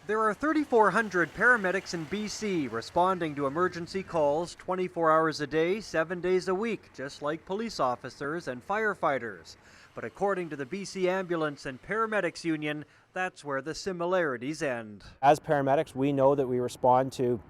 There are 3,400 paramedics in BC responding to emergency calls 24 hours a day, 7 days a week, just like police officers and firefighters. But according to the BC Ambulance and Paramedics Union, that's where the similarities end. As paramedics, we know that we respond to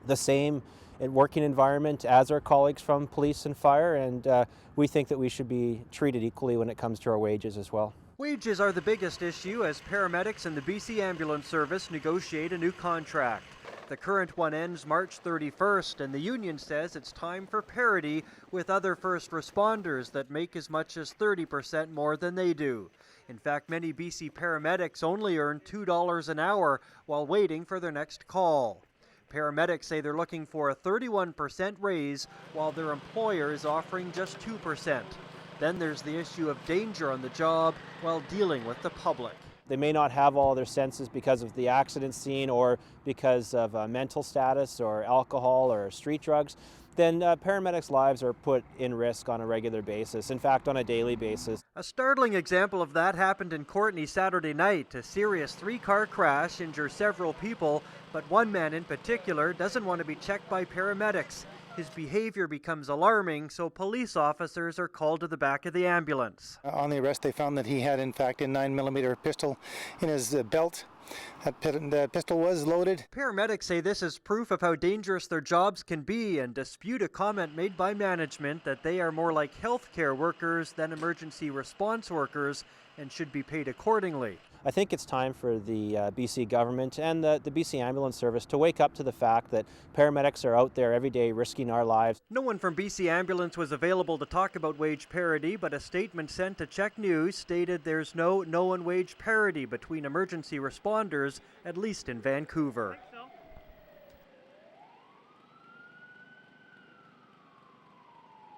the same working environment as our colleagues from police and fire, and we think that we should be treated equally when it comes to our wages as well. Wages are the biggest issue as paramedics and the BC Ambulance Service negotiate a new contract. The current one ends March 31st, and the union says it's time for parity with other first responders that make as much as 30% more than they do. In fact, many BC paramedics only earn $2 an hour while waiting for their next call. Paramedics say they're looking for a 31% raise while their employer is offering just 2%. Then there's the issue of danger on the job while dealing with the public. They may not have all their senses because of the accident scene or because of mental status or alcohol or street drugs. Then paramedics' lives are put in risk on a regular basis, in fact on a daily basis. A startling example of that happened in Courtenay Saturday night. A serious 3-car crash injured several people, but one man in particular doesn't want to be checked by paramedics. His behavior becomes alarming, so police officers are called to the back of the ambulance. On the arrest, they found that he had, in fact, a 9mm pistol in his belt. The pistol was loaded. Paramedics say this is proof of how dangerous their jobs can be and dispute a comment made by management that they are more like healthcare workers than emergency response workers and should be paid accordingly. I think it's time for the BC government and the BC Ambulance Service to wake up to the fact that paramedics are out there every day risking our lives. No one from BC Ambulance was available to talk about wage parity, but a statement sent to Check News stated there's no known wage parity between emergency responders, at least in Vancouver.